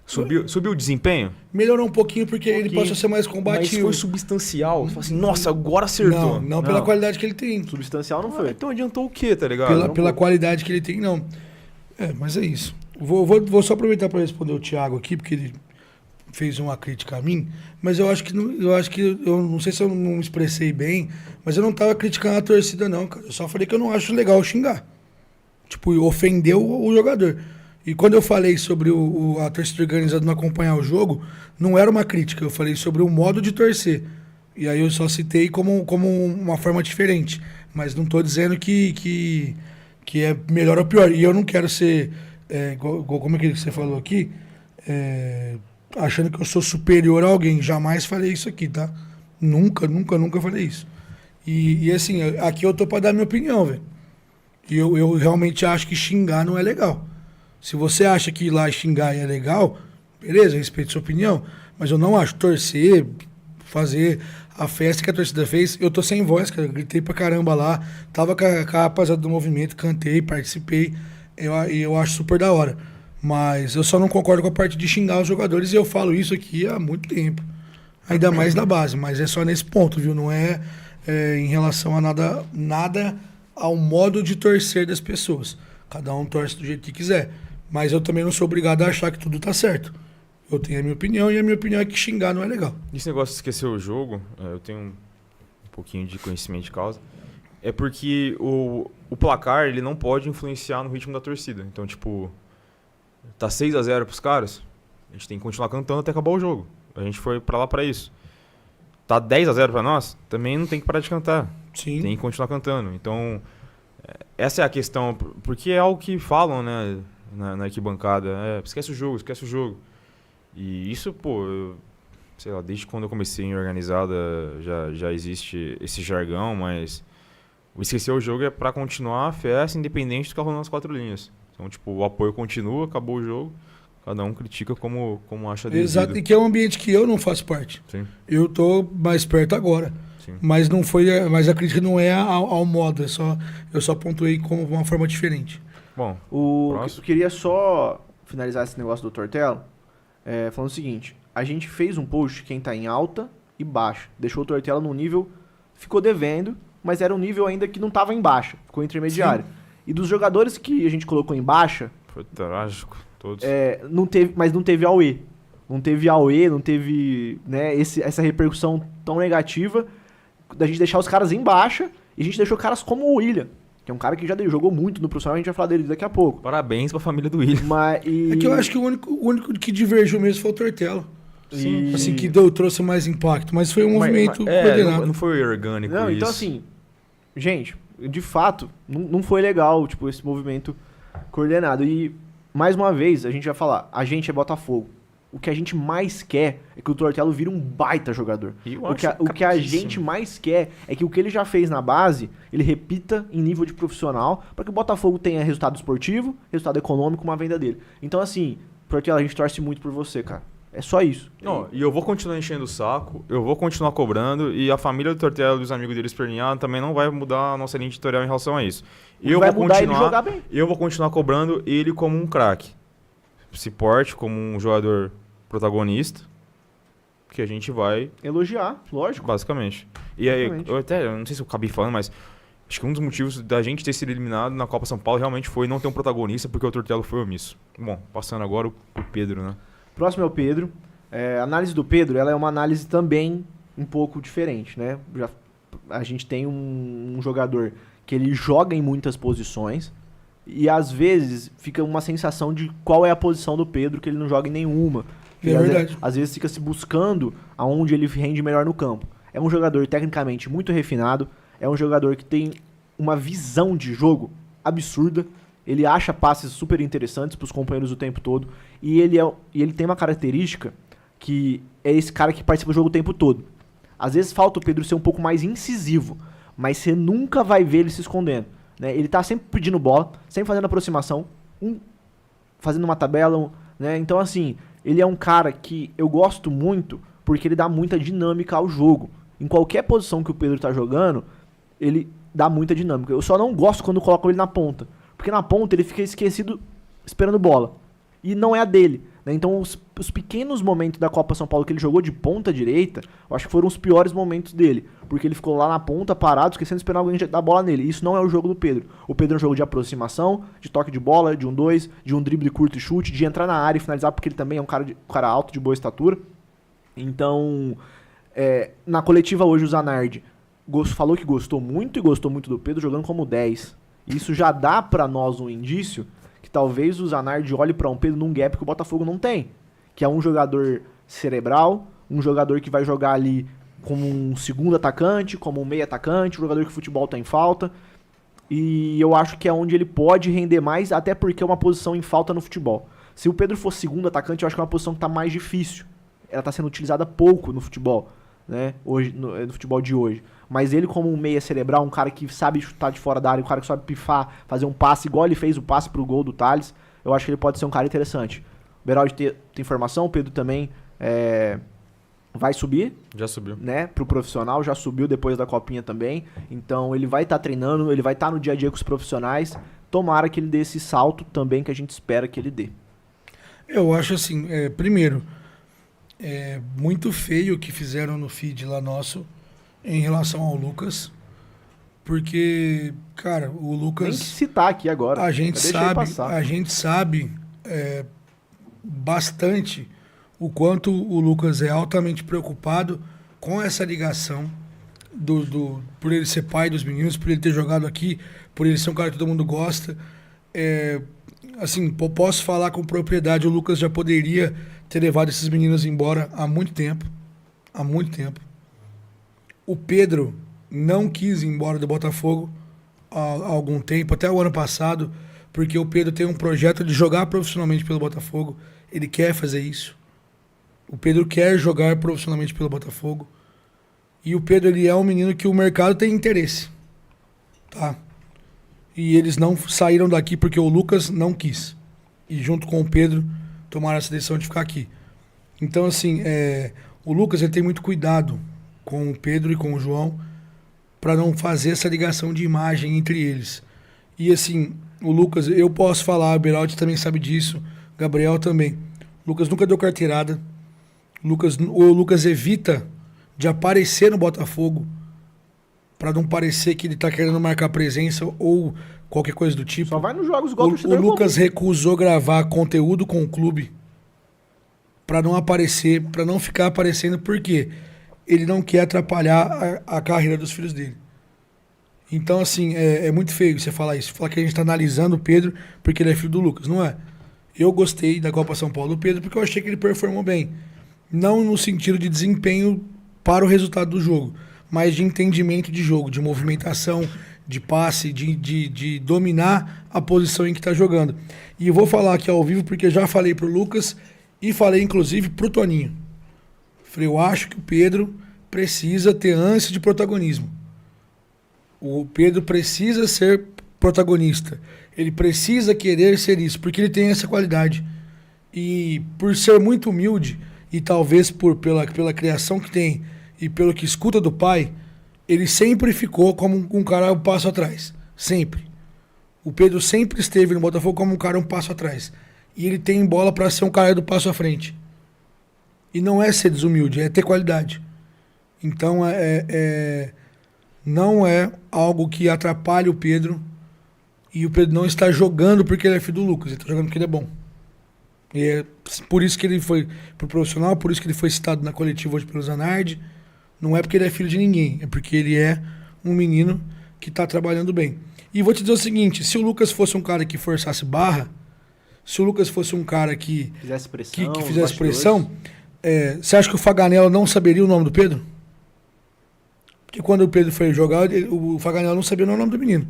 Subiu o desempenho? Melhorou um pouquinho porque ele passou a ser mais combativo. Mas foi substancial. Você fala assim, nossa, agora acertou. Não pela qualidade que ele tem. Substancial não foi. Então adiantou o quê, tá ligado? Pela qualidade que ele tem, não. Mas é isso. Vou só aproveitar para responder o Thiago aqui, porque ele fez uma crítica a mim. Mas eu acho que eu não sei se eu não me expressei bem, mas eu não tava criticando a torcida, não, cara. Eu só falei que eu não acho legal xingar. Tipo, ofendeu o jogador. E quando eu falei sobre a torcida organizada não acompanhar o jogo, não era uma crítica, eu falei sobre o modo de torcer. E aí eu só citei como uma forma diferente. Mas não estou dizendo que é melhor ou pior. E eu não quero ser, como é que você falou aqui, achando que eu sou superior a alguém. Jamais falei isso aqui, tá? Nunca falei isso. E assim, aqui eu tô para dar minha opinião, velho. E eu realmente acho que xingar não é legal. Se você acha que ir lá xingar é legal, beleza, respeito sua opinião, mas eu não acho. Torcer, fazer a festa que a torcida fez, eu tô sem voz, cara, eu gritei pra caramba lá, tava com a rapaziada do movimento, cantei, participei, eu acho super da hora. Mas eu só não concordo com a parte de xingar os jogadores e eu falo isso aqui há muito tempo. Ainda mais na base, mas é só nesse ponto, viu? Não é em relação a nada ao modo de torcer das pessoas. Cada um torce do jeito que quiser. Mas eu também não sou obrigado a achar que tudo tá certo. Eu tenho a minha opinião e a minha opinião é que xingar não é legal. Esse negócio de esquecer o jogo, eu tenho um pouquinho de conhecimento de causa. É porque o placar ele não pode influenciar no ritmo da torcida. Então, tipo, tá 6-0 pros caras, a gente tem que continuar cantando até acabar o jogo. A gente foi pra lá pra isso. Tá 10-0 pra nós, também não tem que parar de cantar. Sim. Tem que continuar cantando. Então, essa é a questão. Porque é algo que falam, né, na arquibancada. Esquece o jogo. E isso, pô, sei lá, desde quando eu comecei em organizada já existe esse jargão, mas o esquecer o jogo é pra continuar a festa, independente do que tá rolando nas 4 linhas. Então, tipo, o apoio continua, acabou o jogo, cada um critica como acha devido. Exato, e que é um ambiente que eu não faço parte. Sim. Eu tô mais perto agora. Sim. Mas a crítica não é ao modo, eu só pontuei como uma forma diferente. Bom, eu queria só finalizar esse negócio do Tortello, falando o seguinte, a gente fez um post, quem tá em alta e baixa, deixou o Tortello num nível, ficou devendo, mas era um nível ainda que não tava em baixa, ficou intermediário. Sim. E dos jogadores que a gente colocou em baixa... Foi trágico, todos. Mas não teve AUE. Não teve, né, essa repercussão tão negativa da gente deixar os caras em baixa e a gente deixou caras como o William, que é um cara que já jogou muito no profissional, a gente vai falar dele daqui a pouco. Parabéns pra família do William. É que eu acho que o único que divergiu mesmo foi o Tortello. Sim. Assim, que trouxe mais impacto, mas foi um movimento coordenado. Não foi orgânico isso. Então assim, gente, de fato, não foi legal, tipo, esse movimento coordenado. E, mais uma vez, a gente vai falar, a gente é Botafogo. o que a gente mais quer é que o Tortello vire um baita jogador. O que a gente mais quer é que o que ele já fez na base, ele repita em nível de profissional, para que o Botafogo tenha resultado esportivo, resultado econômico, uma venda dele. Então, assim, Tortello, a gente torce muito por você, cara. É só isso. E eu vou continuar enchendo o saco, eu vou continuar cobrando, e a família do Tortello e os amigos dele esperneados também não vai mudar a nossa linha editorial em relação a isso. Vai mudar ele jogar bem. Eu vou continuar cobrando ele como um craque. Se porte como um jogador protagonista, que a gente vai elogiar, lógico. Basicamente. E aí, eu não sei se eu acabei falando, mas acho que um dos motivos da gente ter sido eliminado na Copa São Paulo realmente foi não ter um protagonista, porque o Tortello foi omisso. Bom, passando agora pro Pedro, né? Próximo é o Pedro. A análise do Pedro, ela é uma análise também um pouco diferente, né? A gente tem um jogador que ele joga em muitas posições e às vezes fica uma sensação de qual é a posição do Pedro, que ele não joga em nenhuma. É verdade. Às vezes fica se buscando aonde ele rende melhor no campo. É um jogador tecnicamente muito refinado, é um jogador que tem uma visão de jogo absurda, ele acha passes super interessantes para os companheiros o tempo todo, e ele tem uma característica que é esse cara que participa do jogo o tempo todo. Às vezes falta o Pedro ser um pouco mais incisivo, mas você nunca vai ver ele se escondendo, né? Ele tá sempre pedindo bola, sempre fazendo aproximação, fazendo uma tabela, né? Então, assim, ele é um cara que eu gosto muito porque ele dá muita dinâmica ao jogo. Em qualquer posição que o Pedro tá jogando, ele dá muita dinâmica. Eu só não gosto quando colocam ele na ponta, porque na ponta ele fica esquecido esperando bola. E não é a dele, né? Então os pequenos momentos da Copa São Paulo que ele jogou de ponta direita, eu acho que foram os piores momentos dele. Porque ele ficou lá na ponta, parado, esquecendo de esperar alguém dar bola nele. Isso não é o jogo do Pedro. O Pedro é um jogo de aproximação, de toque de bola, de 1-2, de um drible curto e chute, de entrar na área e finalizar, porque ele também é um cara alto, de boa estatura. Então, na coletiva hoje o Zanardi falou que gostou muito do Pedro jogando como 10. Isso já dá pra nós um indício que talvez o Zanardi olhe pra um Pedro num gap que o Botafogo não tem. Que é um jogador cerebral, um jogador que vai jogar ali como um segundo atacante, como um meio atacante, um jogador que o futebol tá em falta. E eu acho que é onde ele pode render mais, até porque é uma posição em falta no futebol. Se o Pedro for segundo atacante, eu acho que é uma posição que tá mais difícil. Ela tá sendo utilizada pouco no futebol, né? Hoje, no futebol de hoje. Mas ele como um meia cerebral, um cara que sabe chutar de fora da área, um cara que sabe pifar, fazer um passe, igual ele fez o passe pro gol do Thales, eu acho que ele pode ser um cara interessante. O Beraldi tem informação, o Pedro também vai subir. Já subiu. Né, pro profissional, já subiu depois da copinha também. Então ele vai estar treinando, ele vai estar no dia a dia com os profissionais. Tomara que ele dê esse salto também que a gente espera que ele dê. Eu acho assim, primeiro, muito feio o que fizeram no feed lá nosso em relação ao Lucas, porque, cara, o Lucas... Nem que citar aqui agora. A gente sabe bastante o quanto o Lucas é altamente preocupado com essa ligação por ele ser pai dos meninos, por ele ter jogado aqui, por ele ser um cara que todo mundo gosta. Assim, posso falar com propriedade, o Lucas já poderia ter levado esses meninos embora há muito tempo. Há muito tempo. O Pedro não quis ir embora do Botafogo há algum tempo, até o ano passado, porque o Pedro tem um projeto de jogar profissionalmente pelo Botafogo. Ele quer fazer isso. O Pedro quer jogar profissionalmente pelo Botafogo. E o Pedro, ele é um menino que o mercado tem interesse. Tá? E eles não saíram daqui porque o Lucas não quis. E junto com o Pedro, tomaram essa decisão de ficar aqui. Então, assim, o Lucas ele tem muito cuidado com o Pedro e com o João para não fazer essa ligação de imagem entre eles. E, assim, o Lucas, eu posso falar, o Beraldi também sabe disso, Gabriel também. O Lucas nunca deu carteirada. O Lucas evita de aparecer no Botafogo para não parecer que ele tá querendo marcar presença ou qualquer coisa do tipo. Só vai nos jogos igual o Lucas recusou gravar conteúdo com o clube para não aparecer, para não ficar aparecendo, porque ele não quer atrapalhar a carreira dos filhos dele. Então, assim, é muito feio você falar isso. Falar que a gente tá analisando o Pedro porque ele é filho do Lucas. Não é. Eu gostei da Copa São Paulo do Pedro porque eu achei que ele performou bem. Não no sentido de desempenho para o resultado do jogo, mas de entendimento de jogo, de movimentação, de passe, de dominar a posição em que está jogando. E eu vou falar aqui ao vivo porque já falei pro Lucas E falei, inclusive, pro Toninho. Falei, eu acho que o Pedro precisa ter ânsia de protagonismo. O Pedro precisa ser protagonista. Ele precisa querer ser isso, porque ele tem essa qualidade. E por ser muito humilde, e talvez pela criação que tem, e pelo que escuta do pai, ele sempre ficou como um cara um passo atrás. Sempre. O Pedro sempre esteve no Botafogo como um cara um passo atrás. E ele tem bola para ser um cara do passo à frente. E não é ser desumilde, é ter qualidade. Então não é algo que atrapalhe o Pedro. E o Pedro não está jogando porque ele é filho do Lucas, ele está jogando porque ele é bom. E é por isso que ele foi pro profissional, por isso que ele foi citado na coletiva hoje pelo Zanardi. Não é porque ele é filho de ninguém, é porque ele é um menino que está trabalhando bem. E vou te dizer o seguinte, se o Lucas fosse um cara que forçasse barra, se o Lucas fosse um cara que Fizesse pressão, que fizesse pressão, você acha que o Faganello não saberia o nome do Pedro? Porque quando o Pedro foi jogar, o Faganello não sabia o nome do menino.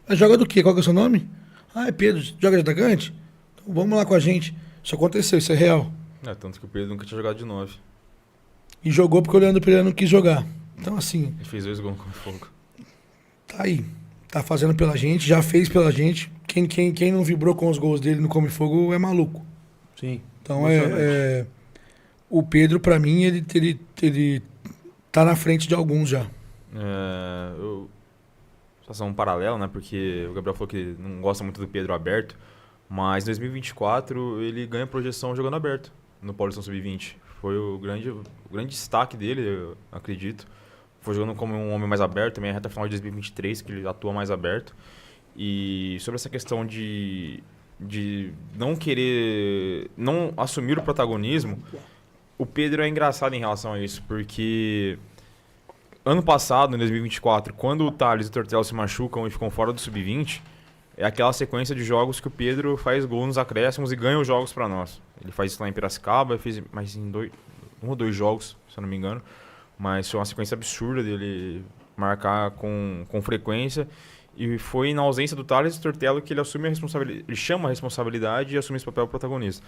Mas joga do quê? Qual que é o seu nome? Ah, é Pedro. Joga de atacante? Então vamos lá com a gente. Isso aconteceu, isso é real. Tanto que o Pedro nunca tinha jogado de 9. E jogou porque o Leandro Pereira não quis jogar. Então, assim... Ele fez 2 gols com fogo. Tá aí. Tá fazendo pela gente, já fez pela gente. Quem não vibrou com os gols dele no Come Fogo é maluco. Sim. Então, o Pedro, pra mim, ele tá na frente de alguns já. Eu faço um paralelo, né? Porque o Gabriel falou que não gosta muito do Pedro aberto. Mas em 2024 ele ganha projeção jogando aberto no Paulistão Sub-20. Foi o grande destaque dele, eu acredito. Foi jogando como um homem mais aberto, também a reta final de 2023, que ele atua mais aberto. E sobre essa questão de não querer, não assumir o protagonismo, o Pedro é engraçado em relação a isso, porque ano passado, em 2024, quando o Thales e o Tortel se machucam e ficam fora do Sub-20, é aquela sequência de jogos que o Pedro faz gol nos acréscimos e ganha os jogos para nós. Ele faz isso lá em Piracicaba, fez mais em 1 ou 2 jogos, se eu não me engano. Mas foi uma sequência absurda dele marcar com frequência. E foi na ausência do Thales e do Tortello que ele assume a responsabilidade, ele chama a responsabilidade e assume esse papel protagonista.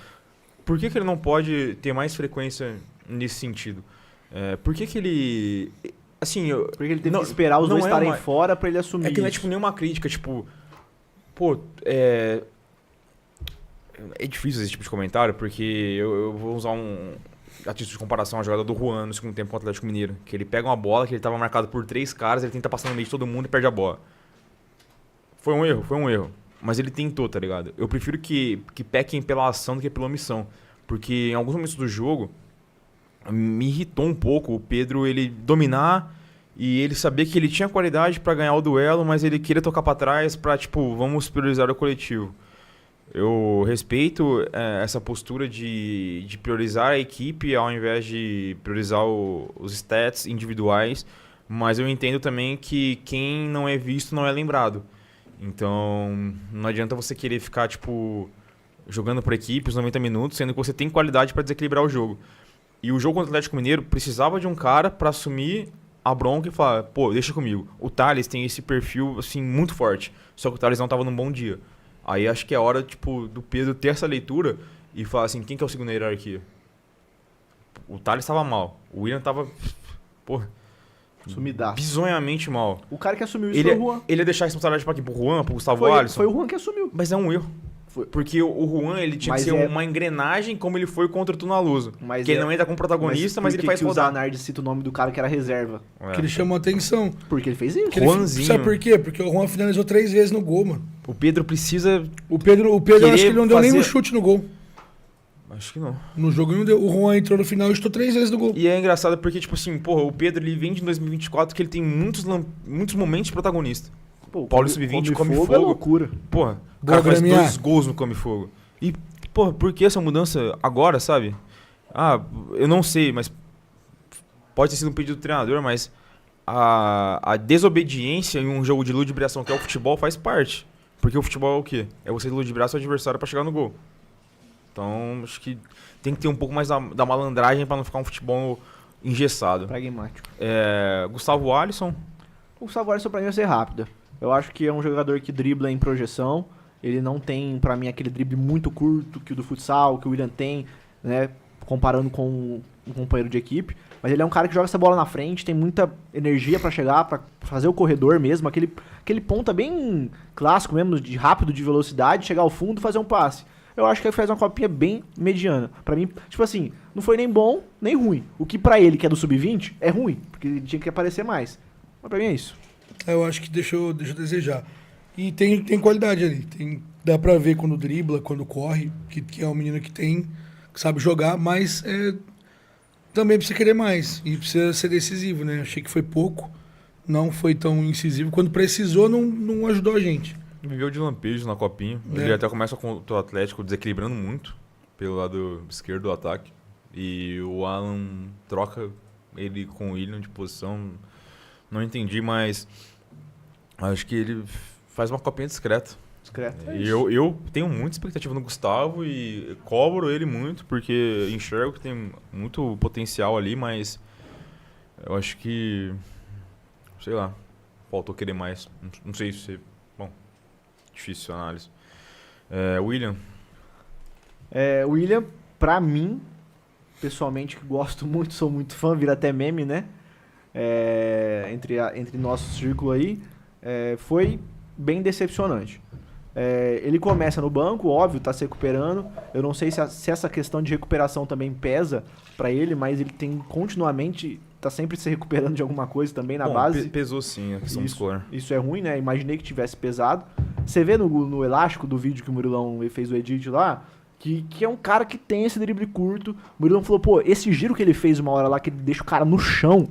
Por que ele não pode ter mais frequência nesse sentido? Por que ele... Assim, porque ele teve que esperar os dois estarem fora para ele assumir. É que não é tipo nenhuma crítica, tipo... Pô, é difícil esse tipo de comentário, porque eu vou usar a título de comparação a jogada do Juan no segundo tempo contra o Atlético Mineiro. Que ele pega uma bola que ele estava marcado por 3 caras, ele tenta passar no meio de todo mundo e perde a bola. Foi um erro. Mas ele tentou, tá ligado? Eu prefiro que pequem pela ação do que pela omissão. Porque em alguns momentos do jogo, me irritou um pouco o Pedro ele dominar e ele saber que ele tinha qualidade para ganhar o duelo, mas ele queria tocar para trás para, tipo, vamos priorizar o coletivo. Eu respeito essa postura de priorizar a equipe ao invés de priorizar os stats individuais, mas eu entendo também que quem não é visto não é lembrado. Então, não adianta você querer ficar, tipo, jogando por equipe os 90 minutos, sendo que você tem qualidade para desequilibrar o jogo. E o jogo contra o Atlético Mineiro precisava de um cara para assumir a bronca e falar, pô, deixa comigo. O Thales tem esse perfil, assim, muito forte, só que o Thales não tava num bom dia. Aí acho que é hora, tipo, do Pedro ter essa leitura e falar assim, quem que é o segundo na hierarquia? O Thales tava mal, o William tava, porra, sumidaço, bizonhamente mal. O cara que assumiu isso foi o Juan. Ele ia deixar a responsabilidade pra quem? Pro Juan, pro Gustavo Alisson? Foi o Juan que assumiu. Mas é um erro. Porque o Juan, ele tinha que ser uma engrenagem como ele foi contra o Tunaluso. Que ele não entra como protagonista, mas ele faz rodar. O Zanardi cita o nome do cara que era reserva. Que ele chamou atenção. Porque ele fez isso. Juanzinho. Sabe por quê? Porque o Juan finalizou 3 vezes no gol, mano. O Pedro precisa... O Pedro eu acho que ele não deu nenhum chute no gol. Acho que não. No jogo não deu. O Juan entrou no final e chutou 3 vezes no gol. E é engraçado porque, tipo assim, porra, o Pedro ele vem de 2024 que ele tem muitos momentos de protagonista. Pô, Paulo Sub-20 come fogo. É loucura. Porra, o cara faz 2 gols no Come Fogo. E, porra, por que essa mudança agora, sabe? Eu não sei, mas pode ter sido um pedido do treinador, mas a desobediência em um jogo de ludibriação que é o futebol faz parte. Porque o futebol é o quê? É você ludibriar seu adversário pra chegar no gol. Então, acho que tem que ter um pouco mais da malandragem pra não ficar um futebol engessado. Pragmático. Gustavo Alisson. O Gustavo Alisson pra mim vai ser rápido. Eu acho que é um jogador que dribla em projeção. Ele não tem, pra mim, aquele drible muito curto que o do futsal, que o William tem. né, comparando com um companheiro de equipe, mas ele é um cara que joga essa bola na frente, tem muita energia pra chegar, pra fazer o corredor mesmo, aquele ponta bem clássico mesmo, de rápido, de velocidade, chegar ao fundo e fazer um passe. Eu acho que ele faz uma copinha bem mediana. Pra mim, tipo assim, não foi nem bom, nem ruim. O que pra ele, que é do sub-20, é ruim, porque ele tinha que aparecer mais. Mas pra mim é isso. Eu acho que deixou a desejar. E tem qualidade ali. Dá pra ver quando dribla, quando corre, que é um menino que sabe jogar, mas também precisa querer mais. E precisa ser decisivo, né? Achei que foi pouco, não foi tão incisivo. Quando precisou, não ajudou a gente. Viveu de lampejos na copinha. Ele até começa com o Atlético desequilibrando muito pelo lado esquerdo do ataque. E o Alan troca ele com o William de posição. Não entendi, mas acho que ele faz uma copinha discreta. E eu tenho muita expectativa no Gustavo e cobro ele muito, porque enxergo que tem muito potencial ali, mas eu acho que, sei lá, faltou querer mais. Não sei se... Bom, difícil a análise. William? William, pra mim, pessoalmente, que gosto muito, sou muito fã, vira até meme, né? Entre nosso círculo aí, foi bem decepcionante. Ele começa no banco, óbvio, tá se recuperando. Eu não sei se essa questão de recuperação também pesa pra ele, mas ele tem continuamente, tá sempre se recuperando de alguma coisa também na base. Pesou sim a questão muscular. Isso é ruim, né? Imaginei que tivesse pesado. Você vê no elástico do vídeo que o Murilão fez o edit lá, que é um cara que tem esse drible curto. O Murilão falou, pô, esse giro que ele fez uma hora lá, que ele deixa o cara no chão,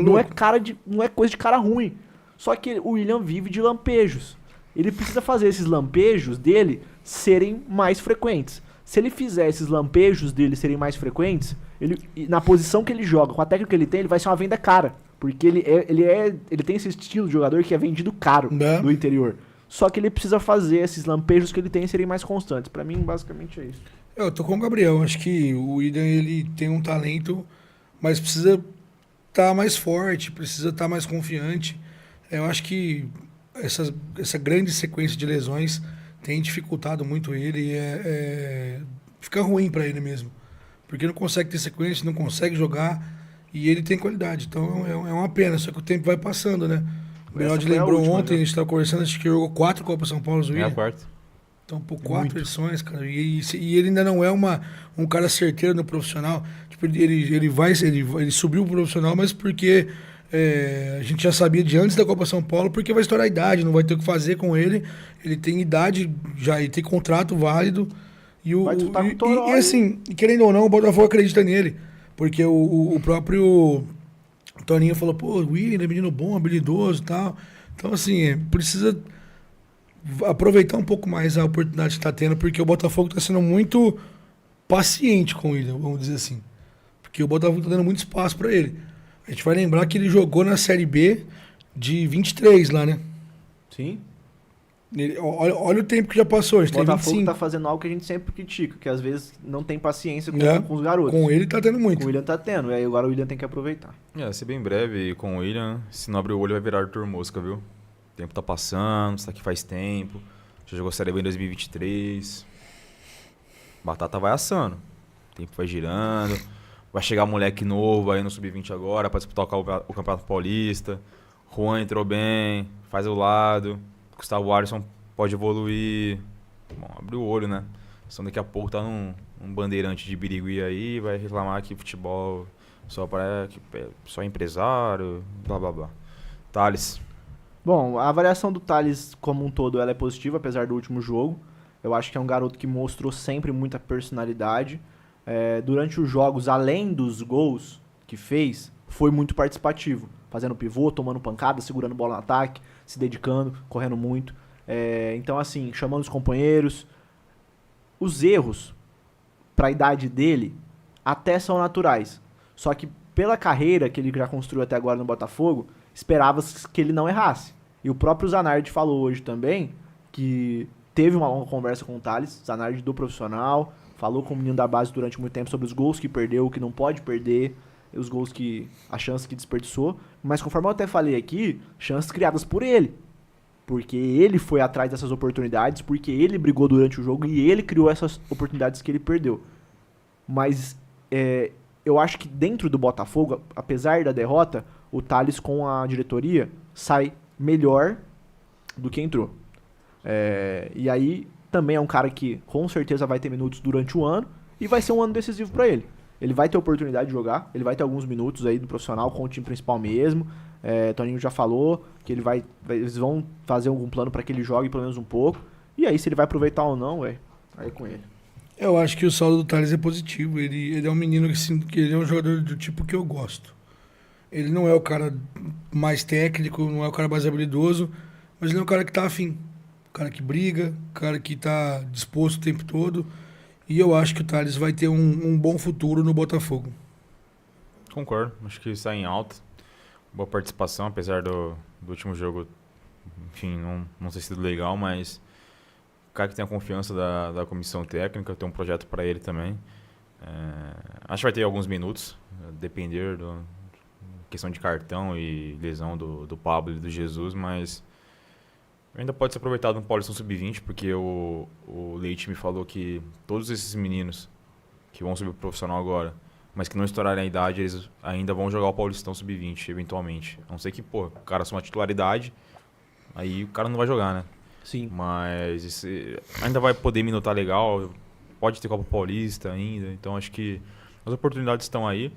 não é coisa de cara ruim. Só que o William vive de lampejos. Ele precisa fazer esses lampejos dele serem mais frequentes. Se ele fizer esses lampejos dele serem mais frequentes, na posição que ele joga, com a técnica que ele tem, ele vai ser uma venda cara. Porque ele tem esse estilo de jogador que é vendido caro do interior. Só que ele precisa fazer esses lampejos que ele tem serem mais constantes. Pra mim, basicamente é isso. Eu tô com o Gabriel. Acho que o William, ele tem um talento, mas precisa estar mais forte, precisa estar mais confiante. Eu acho que essa grande sequência de lesões tem dificultado muito ele e fica ruim para ele mesmo. Porque não consegue ter sequência, não consegue jogar e ele tem qualidade. Então é uma pena, só que o tempo vai passando, né? O Beraldi lembrou ontem, a gente estava conversando, acho que jogou 4 Copas São Paulo, William. É a quarta. Então, por 4 edições, cara. E ele ainda não é um cara certeiro no profissional. Tipo, ele subiu pro profissional, mas porque a gente já sabia de antes da Copa São Paulo, porque vai estourar a idade, não vai ter o que fazer com ele. Ele tem idade, ele tem contrato válido. Vai disputar com o Toró, e assim, querendo ou não, o Botafogo acredita nele. Porque o próprio Toninho falou, pô, o William é menino bom, habilidoso e tal. Então, assim, precisa aproveitar um pouco mais a oportunidade que está tendo, porque o Botafogo está sendo muito paciente com ele, vamos dizer assim. Porque o Botafogo está dando muito espaço para ele. A gente vai lembrar que ele jogou na Série B de 23 lá, né? Sim. Olha o tempo que já passou, a gente o Botafogo tem 25. Tá fazendo algo que a gente sempre critica, que às vezes não tem paciência com os garotos. Com ele tá tendo muito. Com o William tá tendo, e aí agora o William tem que aproveitar. Ser bem breve com o William, se não abrir o olho vai virar Arthur Mosca, viu? O tempo tá passando, você tá aqui faz tempo, já jogou Série B em 2023, batata vai assando, o tempo vai girando, vai chegar moleque novo aí no Sub-20 agora pra disputar o Campeonato Paulista, Juan entrou bem, faz o lado, Gustavo Alisson pode evoluir. Bom, abre o olho, né? Senão daqui a pouco tá um bandeirante de Birigui aí, vai reclamar que futebol só empresário, blá blá blá. Thales. Bom, a avaliação do Thales como um todo ela é positiva, apesar do último jogo. Eu acho que é um garoto que mostrou sempre muita personalidade. Durante os jogos, além dos gols que fez, foi muito participativo. Fazendo pivô, tomando pancada, segurando bola no ataque, se dedicando, correndo muito. Então, assim, chamando os companheiros. Os erros, para a idade dele, até são naturais. Só que pela carreira que ele já construiu até agora no Botafogo, esperava-se que ele não errasse. E o próprio Zanardi falou hoje também que teve uma conversa com o Thales, Zanardi do profissional, falou com o menino da base durante muito tempo sobre os gols que perdeu, o que não pode perder, os gols a chance que desperdiçou. Mas conforme eu até falei aqui, chances criadas por ele. Porque ele foi atrás dessas oportunidades, porque ele brigou durante o jogo e ele criou essas oportunidades que ele perdeu. Mas eu acho que dentro do Botafogo, apesar da derrota, o Thales com a diretoria sai melhor do que entrou. E aí também é um cara que com certeza vai ter minutos durante o ano e vai ser um ano decisivo pra ele. Ele vai ter oportunidade de jogar, ele vai ter alguns minutos aí do profissional com o time principal mesmo. Toninho já falou que eles vão fazer algum plano pra que ele jogue pelo menos um pouco. E aí se ele vai aproveitar ou não, aí é com ele. Eu acho que o saldo do Thales é positivo. Ele é um menino que ele é um jogador do tipo que eu gosto. Ele não é o cara mais técnico, não é o cara mais habilidoso, mas ele é um cara que tá afim. Um cara que briga, um cara que tá disposto o tempo todo. E eu acho que o Thales vai ter um bom futuro no Botafogo. Concordo, acho que está em alta. Boa participação, apesar do último jogo, enfim, não ter sido legal, mas o cara que tem a confiança da comissão técnica, tem um projeto para ele também. Acho que vai ter alguns minutos, depender da questão de cartão e lesão do Pablo e do Jesus, mas ainda pode ser aproveitado no Paulistão Sub-20, porque o Leite me falou que todos esses meninos que vão subir pro profissional agora, mas que não estourarem a idade, eles ainda vão jogar o Paulistão Sub-20, eventualmente. A não ser que, o cara assuma a titularidade, aí o cara não vai jogar, né? Sim. Mas ainda vai poder minutar legal, pode ter Copa Paulista ainda, então acho que as oportunidades estão aí.